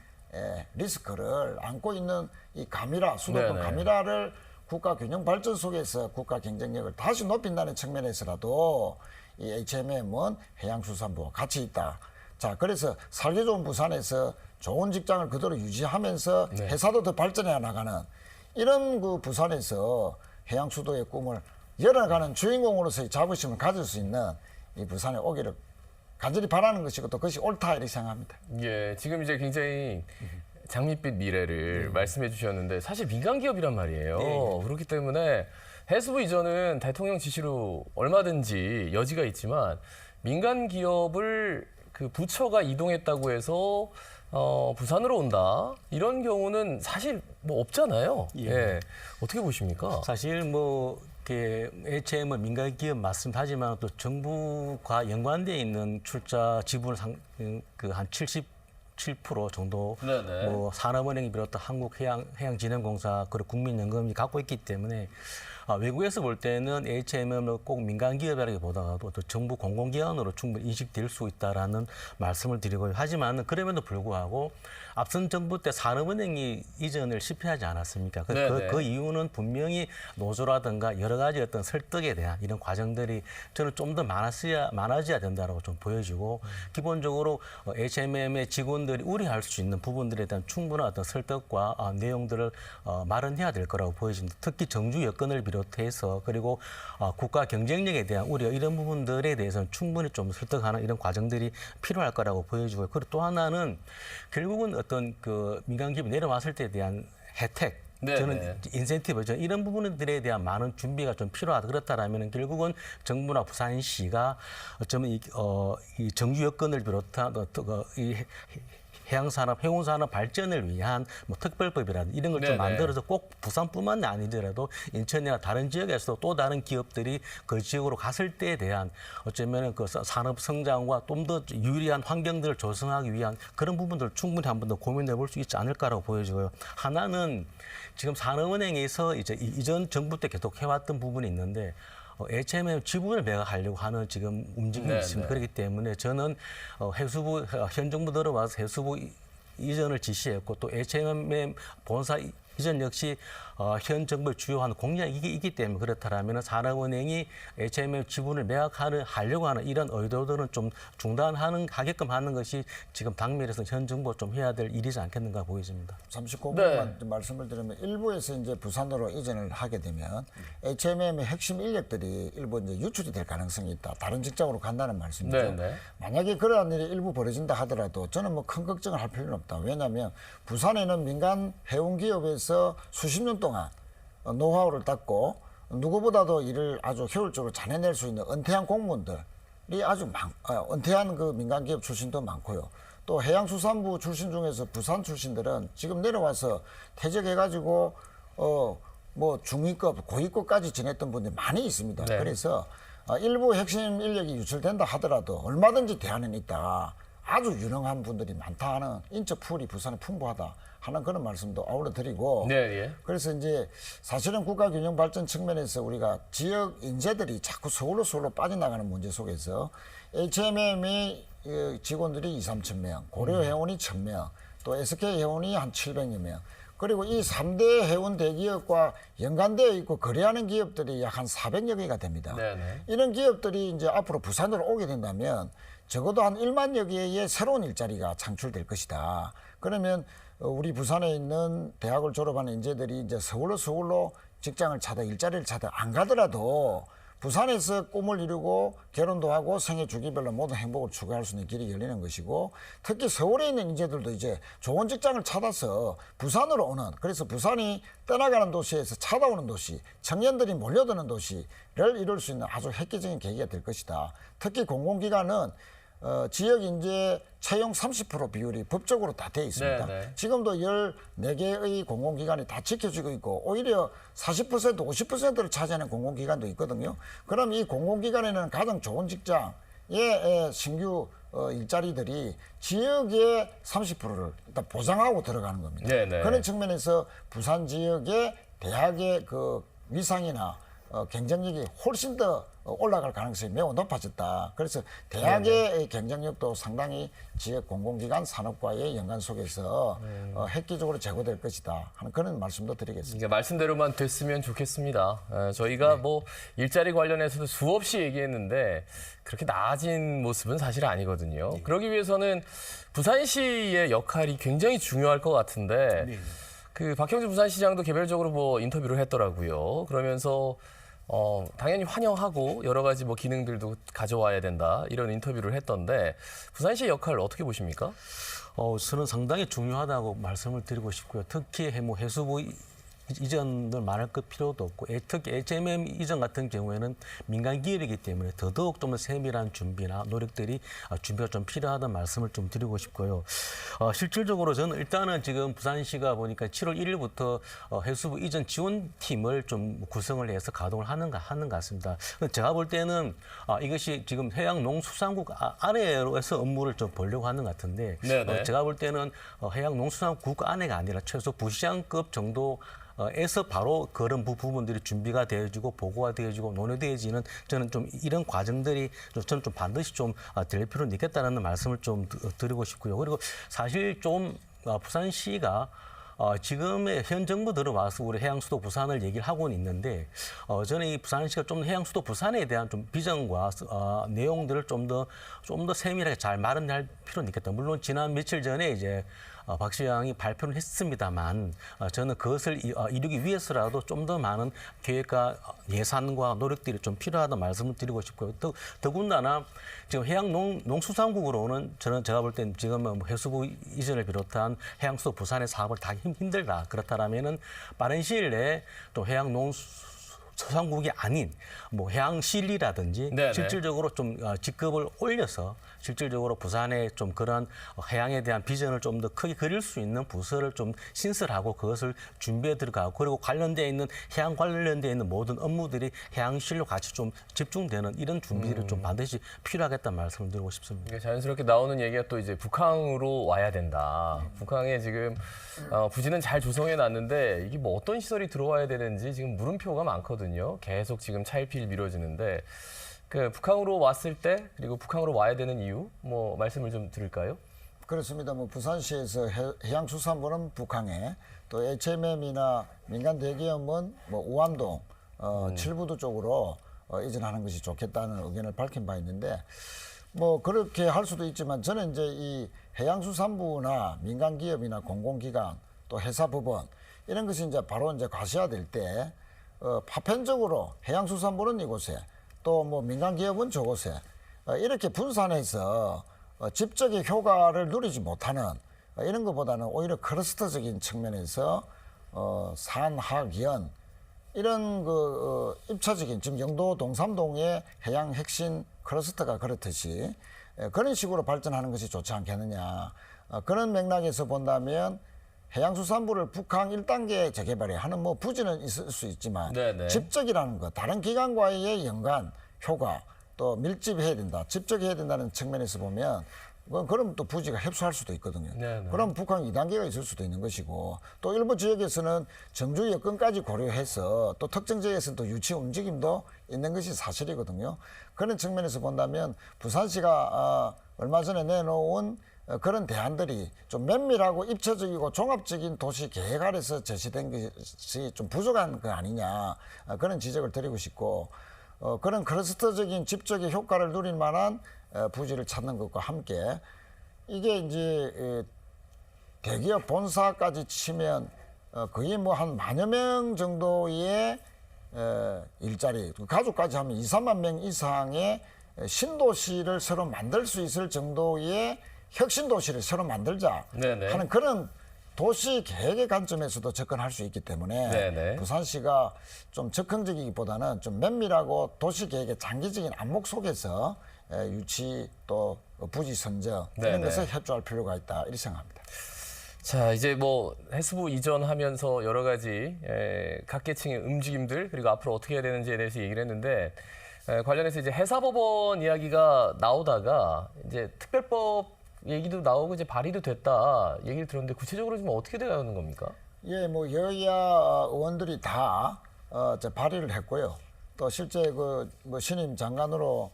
리스크를 안고 있는 이 가미라 수도권 네네. 가미라를 국가 균형 발전 속에서 국가 경쟁력을 다시 높인다는 측면에서라도 이 HMM은 해양수산부와 같이 있다. 자, 그래서 살기 좋은 부산에서 좋은 직장을 그대로 유지하면서 네. 회사도 더 발전해 나가는 이런 부산에서 해양수도의 꿈을 열어가는 주인공으로서의 자부심을 가질 수 있는 이 부산에 오기를 간절히 바라는 것이고 또 그것이 옳다 이렇게 생각합니다. 예, 지금 이제 굉장히 장밋빛 미래를 말씀해 주셨는데 사실 민간 기업이란 말이에요. 그렇기 때문에 해수부 이전은 대통령 지시로 얼마든지 여지가 있지만 민간 기업을 그 부처가 이동했다고 해서 부산으로 온다 이런 경우는 사실 뭐 없잖아요. 예. 어떻게 보십니까? 사실 뭐 HM은 민간 기업 맞습니다지만 또 정부가 연관돼 있는 출자 지분을 한 77% 정도 네네. 뭐 산업은행이 비롯한 한국해양진흥공사 그리고 국민연금이 갖고 있기 때문에 외국에서 볼 때는 HM은 꼭 민간 기업이라기보다도 또 정부 공공기관으로 충분히 인식될 수 있다라는 말씀을 드리고요. 하지만 그럼에도 불구하고 앞선 정부 때 산업은행이 이전을 실패하지 않았습니까? 그 이유는 분명히 노조라든가 여러 가지 어떤 설득에 대한 이런 과정들이 저는 좀 더 많아져야 된다고 좀 보여지고 기본적으로 HMM의 직원들이 우려할 수 있는 부분들에 대한 충분한 어떤 설득과 내용들을 마련해야 될 거라고 보여집니다. 특히 정주 여건을 비롯해서 그리고 국가 경쟁력에 대한 우려 이런 부분들에 대해서는 충분히 좀 설득하는 이런 과정들이 필요할 거라고 보여지고요. 그리고 또 하나는 결국은 어떤 그 민간 기업이 내려왔을 때에 대한 혜택 저는 인센티브 이런 부분들에 대한 많은 준비가 좀 필요하다. 그렇다라면 결국은 정부나 부산시가 어쩌면 이 정주 여건을 비롯한 이 해양산업, 해운산업 발전을 위한 뭐 특별법이라든지 이런 걸 좀 만들어서 꼭 부산뿐만 아니더라도 인천이나 다른 지역에서도 또 다른 기업들이 그 지역으로 갔을 때에 대한 어쩌면 그 산업 성장과 좀 더 유리한 환경들을 조성하기 위한 그런 부분들을 충분히 한 번 더 고민해 볼 수 있지 않을까라고 보여지고요. 하나는 지금 산업은행에서 이제 이전 정부 때 계속 해왔던 부분이 있는데 HMM 지분을 매각하려고 하는 지금 움직임이 있습니다. 그렇기 때문에 저는 해수부 현 정부 들어와서 해수부 이전을 지시했고 또 HMM 본사 이전 역시 현 정부의 주요한 공약이기 때문에 그렇다면 산업은행이 HMM 지분을 매각하려고 하는 이런 의도들은 좀 하게끔 하는 것이 지금 당면에서 현 정부가 좀 해야 될 일이지 않겠는가 보여집니다. 39분만 말씀을 드리면 일부에서 이제 부산으로 이전을 하게 되면 HMM의 핵심 인력들이 일부 이제 유출이 될 가능성이 있다. 다른 직장으로 간다는 말씀이죠. 만약에 그러한 일이 일부 벌어진다 하더라도 저는 뭐 큰 걱정을 할 필요는 없다. 왜냐하면 부산에는 민간 해운 기업에서 수십 년 동안 노하우를 닦고 누구보다도 일을 아주 효율적으로 잘해낼 수 있는 은퇴한 공무원들이 아주 은퇴한 그 민간기업 출신도 많고요. 또 해양수산부 출신 중에서 부산 출신들은 지금 내려와서 퇴직해가지고 뭐 중위급, 고위급까지 지냈던 분들이 많이 있습니다. 그래서 일부 핵심 인력이 유출된다 하더라도 얼마든지 대안은 있다. 아주 유능한 분들이 많다 하는 인적 풀이 부산에 풍부하다 하는 그런 말씀도 아울러 드리고 그래서 이제 사실은 국가균형 발전 측면에서 우리가 지역 인재들이 자꾸 서울로 빠져나가는 문제 속에서 HMM이 직원들이 2~3천 명, 고려 해운이 1,000명, 또 SK 해운이 한 700여 명, 그리고 이 3대 해운 대기업과 연관되어 있고 거래하는 기업들이 약 한 400여 개가 됩니다. 이런 기업들이 이제 앞으로 부산으로 오게 된다면 적어도 한 1만여 개의 새로운 일자리가 창출될 것이다. 그러면 우리 부산에 있는 대학을 졸업하는 인재들이 이제 서울로 직장을 찾아 일자리를 찾아 안 가더라도 부산에서 꿈을 이루고 결혼도 하고 생애 주기별로 모든 행복을 추구할 수 있는 길이 열리는 것이고, 특히 서울에 있는 인재들도 이제 좋은 직장을 찾아서 부산으로 오는, 그래서 부산이 떠나가는 도시에서 찾아오는 도시, 청년들이 몰려드는 도시를 이룰 수 있는 아주 획기적인 계기가 될 것이다. 특히 공공기관은 지역 인재 채용 30% 비율이 법적으로 다 돼 있습니다. 네, 네. 지금도 14개의 공공기관이 다 지켜지고 있고, 오히려 40%, 50%를 차지하는 공공기관도 있거든요. 그럼 이 공공기관에는 가장 좋은 직장의 신규 일자리들이 지역의 30%를 일단 보장하고 들어가는 겁니다. 네, 네. 그런 측면에서 부산 지역의 대학의 그 위상이나 경쟁력이 훨씬 더 올라갈 가능성이 매우 높아졌다. 그래서 대학의 경쟁력도 상당히 지역 공공기관 산업과의 연관 속에서 획기적으로 제고될 것이다 하는 그런 말씀도 드리겠습니다. 이게 말씀대로만 됐으면 좋겠습니다. 저희가 뭐 일자리 관련해서도 수없이 얘기했는데 그렇게 나아진 모습은 사실 아니거든요. 그러기 위해서는 부산시의 역할이 굉장히 중요할 것 같은데 그 박형준 부산시장도 개별적으로 뭐 인터뷰를 했더라고요. 그러면서 당연히 환영하고 여러 가지 뭐 기능들도 가져와야 된다 이런 인터뷰를 했던데 부산시의 역할을 어떻게 보십니까? 저는 상당히 중요하다고 말씀을 드리고 싶고요. 특히 뭐 해수부 이전을 말할 것 필요도 없고, 특히 HMM 이전 같은 경우에는 민간 기업이기 때문에 더더욱 좀 더 세밀한 준비나 노력들이 준비가 좀 필요하다는 말씀을 좀 드리고 싶고요. 실질적으로 저는 일단은 지금 부산시가 보니까 7월 1일부터 해수부 이전 지원팀을 좀 구성을 해서 가동을 하는 것 같습니다. 제가 볼 때는 이것이 지금 해양농수산국 아래에서 업무를 좀 보려고 하는 것 같은데, 제가 볼 때는 해양농수산국 안에가 아니라 최소 부시장급 정도 에서 바로 그런 부분들이 준비가 되어지고 보고가 되어지고 논의되어지는, 저는 좀 이런 과정들이 저는 좀 반드시 좀 될 필요는 있겠다는 말씀을 좀 드리고 싶고요. 그리고 사실 좀 부산시가 지금의 현 정부 들어와서 우리 해양수도 부산을 얘기를 하고는 있는데, 저는 이 부산시가 좀 해양수도 부산에 대한 좀 비전과 내용들을 좀 더 세밀하게 잘 마련할 필요는 있겠다. 물론 지난 며칠 전에 이제 박 시장이 발표를 했습니다만, 저는 그것을 이루기 위해서라도 좀 더 많은 계획과 예산과 노력들이 좀 필요하다는 말씀을 드리고 싶고요. 더군다나 지금 해양농수산국으로는 제가 볼 때는 지금 뭐 해수부 이전을 비롯한 해양수도 부산의 사업을 다 힘들다. 그렇다면은 빠른 시일 내에 또 해양농수산국이 아닌 뭐 해양실리라든지 네네. 실질적으로 좀 직급을 올려서 실질적으로 부산에 좀 그런 해양에 대한 비전을 좀 더 크게 그릴 수 있는 부서를 좀 신설하고 그것을 준비해 들어가고, 그리고 관련되어 있는 해양 관련되어 있는 모든 업무들이 해양실로 같이 좀 집중되는 이런 준비들이 좀 반드시 필요하겠다는 말씀을 드리고 싶습니다. 이게 자연스럽게 나오는 얘기가 또 이제 북항으로 와야 된다. 북항에 지금 부지는 잘 조성해 놨는데 이게 뭐 어떤 시설이 들어와야 되는지 지금 물음표가 많거든요. 계속 지금 차일피일 미뤄지는데 그 북항으로 왔을 때 그리고 북항으로 와야 되는 이유 뭐 말씀을 좀 드릴까요? 그렇습니다. 뭐 부산시에서 해양수산부는 북항에, 또 HMM이나 민간 대기업은 뭐 우암동, 칠부두 쪽으로 이전하는 것이 좋겠다는 의견을 밝힌 바 있는데, 뭐 그렇게 할 수도 있지만 저는 이제 이 해양수산부나 민간 기업이나 공공기관 또 회사법원 이런 것이 이제 바로 이제 가시화될 때 파편적으로 해양수산부는 이곳에 또 뭐 민간 기업은 저곳에 이렇게 분산해서 집적인 효과를 누리지 못하는 이런 것보다는 오히려 클러스터적인 측면에서 산하연 이런 그 입차적인 지금 영도 동삼동의 해양 핵심 클러스터가 그렇듯이 그런 식으로 발전하는 것이 좋지 않겠느냐. 그런 맥락에서 본다면 해양수산부를 북항 1단계 재개발에 하는 뭐 부지는 있을 수 있지만 네네. 집적이라는 것, 다른 기관과의 연관, 효과, 또 밀집해야 된다, 집적해야 된다는 측면에서 보면 그럼 또 부지가 협소할 수도 있거든요. 네네. 그럼 북한 2단계가 있을 수도 있는 것이고, 또 일부 지역에서는 정주 여건까지 고려해서 또 특정 지역에서는 또 유치 움직임도 있는 것이 사실이거든요. 그런 측면에서 본다면 부산시가 얼마 전에 내놓은 그런 대안들이 좀 면밀하고 입체적이고 종합적인 도시 계획 아래서 제시된 것이 좀 부족한 거 아니냐, 그런 지적을 드리고 싶고, 그런 클러스터적인 집적의 효과를 누릴 만한 부지를 찾는 것과 함께, 이게 이제 대기업 본사까지 치면 거의 뭐 한 10,000여 명 정도의 일자리, 가족까지 하면 2, 3만 명 이상의 신도시를 새로 만들 수 있을 정도의 혁신 도시를 새로 만들자 네네. 하는 그런 도시 계획의 관점에서도 접근할 수 있기 때문에 네네. 부산시가 좀 적극적이기보다는 좀 면밀하고 도시 계획의 장기적인 안목 속에서 유치 또 부지 선정 이런 네네. 것을 협조할 필요가 있다 이렇게 생각합니다. 자, 이제 뭐 해수부 이전하면서 여러 가지 각 계층의 움직임들 그리고 앞으로 어떻게 해야 되는지에 대해서 얘기를 했는데 관련해서 이제 해사법원 이야기가 나오다가 이제 특별법 얘기도 나오고 이제 발의도 됐다 얘기를 들었는데 구체적으로 좀 어떻게 되는 겁니까? 예, 뭐 여야 의원들이 다 발의를 했고요. 또 실제 뭐 신임 장관으로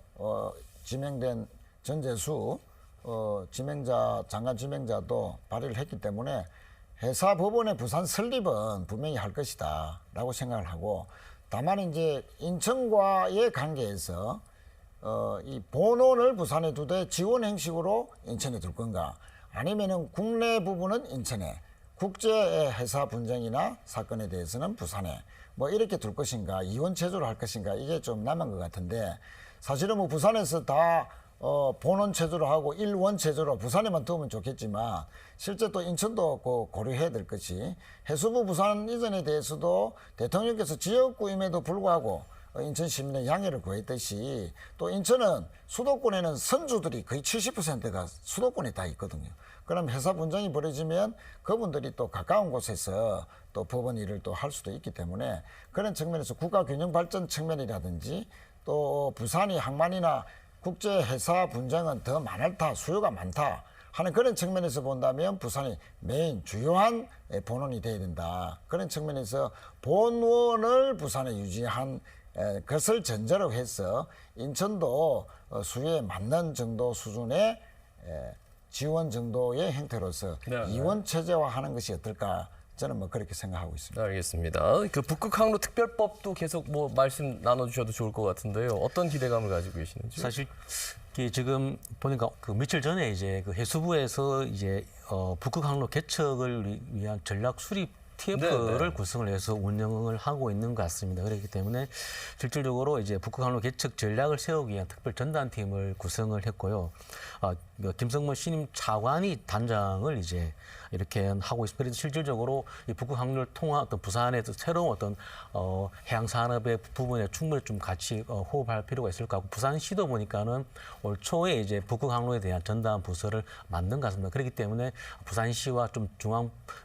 지명된 전재수 장관 지명자도 발의를 했기 때문에 해사법원의 부산 설립은 분명히 할 것이다라고 생각을 하고, 다만 이제 인천과의 관계에서 이 본원을 부산에 두되 지원 형식으로 인천에 둘 건가, 아니면은 국내 부분은 인천에, 국제 회사 분쟁이나 사건에 대해서는 부산에 뭐 이렇게 둘 것인가, 이원 체제로 할 것인가, 이게 좀 남은 것 같은데, 사실은 뭐 부산에서 다 본원 체제로 하고 일원 체제로 부산에만 두면 좋겠지만 실제 또 인천도 고려해야 될 것이, 해수부 부산 이전에 대해서도 대통령께서 지역구임에도 불구하고 인천 시민의 양해를 구했듯이, 또 인천은 수도권에는 선주들이 거의 70%가 수도권에 다 있거든요. 그럼 회사 분쟁이 벌어지면 그분들이 또 가까운 곳에서 또 법원 일을 또 할 수도 있기 때문에, 그런 측면에서 국가 균형 발전 측면이라든지 또 부산이 항만이나 국제 회사 분쟁은 더 많다, 수요가 많다 하는 그런 측면에서 본다면 부산이 메인 주요한 본원이 돼야 된다. 그런 측면에서 본원을 부산에 유지한 것을 전제로 해서 인천도 수요에 맞는 정도 수준의 지원 정도의 형태로서 네. 이원 체제화하는 것이 어떨까, 저는 뭐 그렇게 생각하고 있습니다. 알겠습니다. 그 북극항로 특별법도 계속 뭐 말씀 나눠주셔도 좋을 것 같은데요. 어떤 기대감을 가지고 계시는지? 사실 이게 지금 보니까 그 며칠 전에 이제 그 해수부에서 이제 북극항로 개척을 위한 전략 수립 TF를 네. 구성을 해서 운영을 하고 있는 것 같습니다. 그렇기 때문에 실질적으로 이제 북극항로 개척 전략을 세우기 위한 특별 전단팀을 구성을 했고요. 김성문 신임 차관이 단장을 이제 이렇게 하고 있습니다. 그래서 실질적으로 이 북극항로를 통한 어떤 부산의 새로운 어떤 해양 산업의 부분에 충분히 좀 같이 호흡할 필요가 있을 것 같고, 부산시도 보니까는 올 초에 이제 북극항로에 대한 전담 부서를 만든 것 같습니다. 그렇기 때문에 부산시와 좀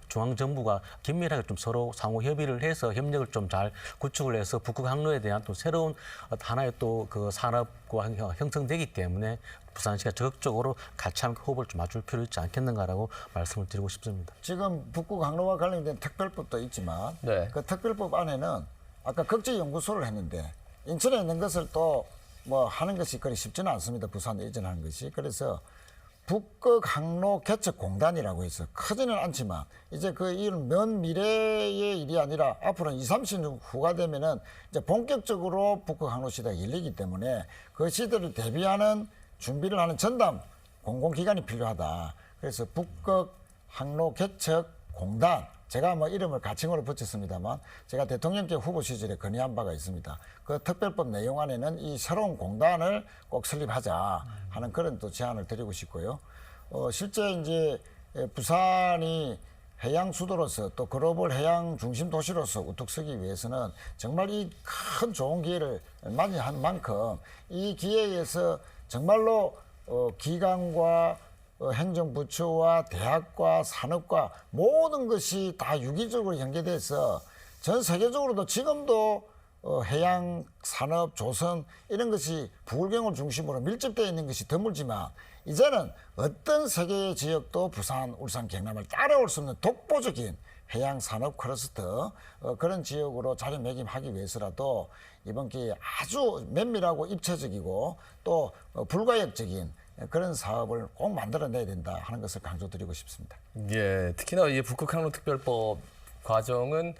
중앙정부가 긴밀하게 좀 서로 상호 협의를 해서 협력을 좀 잘 구축을 해서 북극항로에 대한 또 새로운 하나의 또 그 산업과 형성되기 때문에 부산시가 적극적으로 같이 함께 호흡을 좀 맞출 필요 있지 않겠는가라고 말씀을 드리고 싶습니다. 지금 북극항로와 관련된 특별법도 있지만 네. 그 특별법 안에는 아까 국제연구소를 했는데 인천에 있는 것을 또 뭐 하는 것이 그리 쉽지는 않습니다. 부산에 이전하는 것이. 그래서 북극항로 개척공단이라고 해서 크지는 않지만 이제 그 일은 먼 미래의 일이 아니라 앞으로는 20, 30년 후가 되면은 이제 본격적으로 북극항로 시대가 열리기 때문에 그 시대를 대비하는 준비를 하는 전담 공공기관이 필요하다. 그래서 북극항로 개척공단, 제가 뭐 이름을 가칭으로 붙였습니다만 제가 대통령께 후보 시절에 건의한 바가 있습니다. 그 특별법 내용 안에는 이 새로운 공단을 꼭 설립하자 하는 그런 또 제안을 드리고 싶고요. 실제 이제 부산이 해양 수도로서 또 글로벌 해양 중심 도시로서 우뚝 서기 위해서는 정말 이 큰 좋은 기회를 맞이한 만큼 이 기회에서 정말로 기관과 행정부처와 대학과 산업과 모든 것이 다 유기적으로 연계돼서 전 세계적으로도 지금도 해양 산업 조선 이런 것이 부울경을 중심으로 밀집되어 있는 것이 드물지만 이제는 어떤 세계의 지역도 부산, 울산, 경남을 따라올 수 없는 독보적인 해양 산업 클러스터 그런 지역으로 자리매김하기 위해서라도 이번 기회에 아주 면밀하고 입체적이고 또 불가역적인 그런 사업을 꼭 만들어내야 된다 하는 것을 강조드리고 싶습니다. 예, 특히나 이 북극항로 특별법 과정은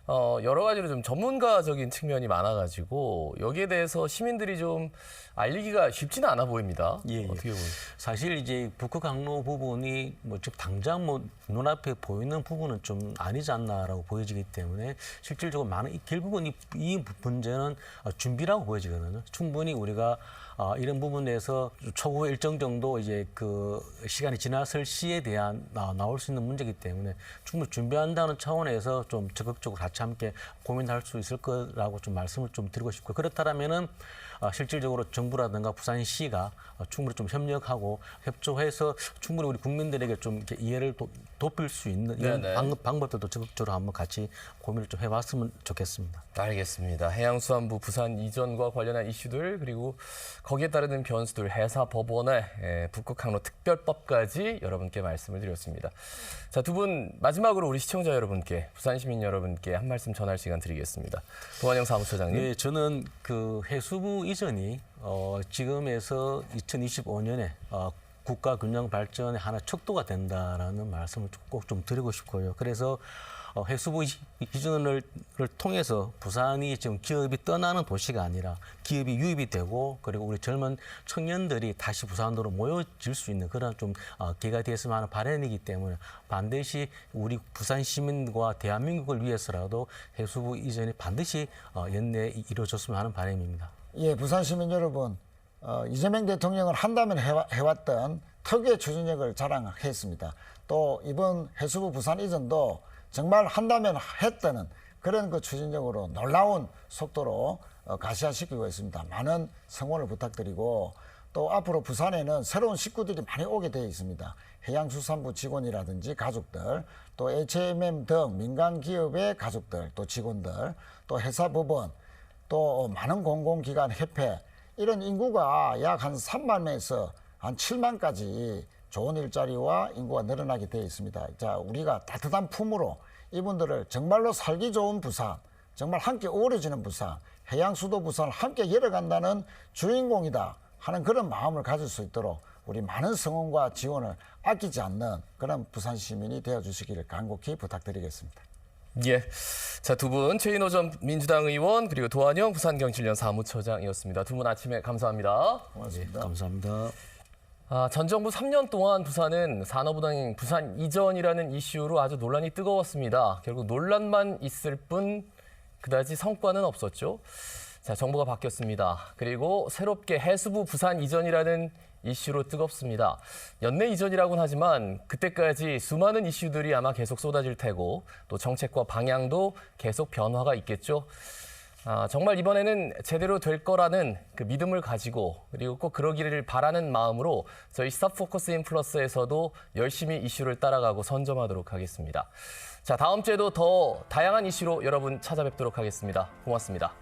여러 가지로 좀 전문가적인 측면이 많아가지고 여기에 대해서 시민들이 좀 알리기가 쉽지는 않아 보입니다. 예, 예. 어떻게 보세요? 사실 이제 북극 항로 부분이 뭐 즉 당장 뭐 눈앞에 보이는 부분은 좀 아니지 않나라고 보여지기 때문에 실질적으로 많은 결국은 이 문제는 준비라고 보여지거든요. 충분히 우리가 이런 부분에서 초과 일정 정도 이제 그 시간이 지났을 시에 대한 나올 수 있는 문제이기 때문에 충분히 준비한다는 차원에서 좀 적극적으로 같이 함께 고민할 수 있을 거라고 좀 말씀을 좀 드리고 싶고 그렇다면은 실질적으로 정부라든가 부산시가 충분히 좀 협력하고 협조해서 충분히 우리 국민들에게 좀 이렇게 이해를 돕을 수 있는 이런 방법들도 적극적으로 한번 같이 고민을 좀 해봤으면 좋겠습니다. 알겠습니다. 해양수산부 부산 이전과 관련한 이슈들 그리고 거기에 따르는 변수들 해사법원의 북극항로 특별법까지 여러분께 말씀을 드렸습니다. 자, 두 분 마지막으로 우리 시청자 여러분께 부산 시민 여러분께 한 말씀 전할 시간 드리겠습니다. 도한영 사무처장님. 네, 저는 그 해수부 이전이 지금에서 2025년에 국가 균형 발전의 하나 척도가 된다라는 말씀을 꼭 좀 드리고 싶고요. 그래서 해수부 이전을 통해서 부산이 지금 기업이 떠나는 도시가 아니라 기업이 유입이 되고 그리고 우리 젊은 청년들이 다시 부산으로 모여질 수 있는 그런 좀 기회가 되었으면 하는 바람이기 때문에 반드시 우리 부산 시민과 대한민국을 위해서라도 해수부 이전이 반드시 연내에 이루어졌으면 하는 바람입니다. 예, 부산 시민 여러분, 이재명 대통령을 한다면 해왔던 특유의 추진력을 자랑했습니다. 또 이번 해수부 부산 이전도 정말 한다면 했다는 그런 그 추진력으로 놀라운 속도로 가시화시키고 있습니다. 많은 성원을 부탁드리고 또 앞으로 부산에는 새로운 식구들이 많이 오게 되어 있습니다. 해양수산부 직원이라든지 가족들, 또 HMM 등 민간 기업의 가족들, 또 직원들, 또 해사법원, 또 많은 공공기관 협회 이런 인구가 약 한 3만에서 한 7만까지 좋은 일자리와 인구가 늘어나게 되어 있습니다. 자, 우리가 따뜻한 품으로 이분들을 정말로 살기 좋은 부산, 정말 함께 어우러지는 부산, 해양수도 부산을 함께 열어간다는 주인공이다 하는 그런 마음을 가질 수 있도록 우리 많은 성원과 지원을 아끼지 않는 그런 부산 시민이 되어주시기를 간곡히 부탁드리겠습니다. 예. 자, 두 분 최인호 전 민주당 의원 그리고 도한영 부산경실련 사무처장이었습니다. 두 분 아침에 감사합니다. 고맙습니다. 감사합니다. 전 정부 3년 동안 부산은 산업은행 부산 이전이라는 이슈로 아주 논란이 뜨거웠습니다. 결국 논란만 있을 뿐 그다지 성과는 없었죠. 자, 정부가 바뀌었습니다. 그리고 새롭게 해수부 부산 이전이라는 이슈로 뜨겁습니다. 연내 이전이라고는 하지만 그때까지 수많은 이슈들이 아마 계속 쏟아질 테고 또 정책과 방향도 계속 변화가 있겠죠. 정말 이번에는 제대로 될 거라는 그 믿음을 가지고 그리고 꼭 그러기를 바라는 마음으로 저희 스탑포커스 인 플러스에서도 열심히 이슈를 따라가고 선점하도록 하겠습니다. 자, 다음 주에도 더 다양한 이슈로 여러분 찾아뵙도록 하겠습니다. 고맙습니다.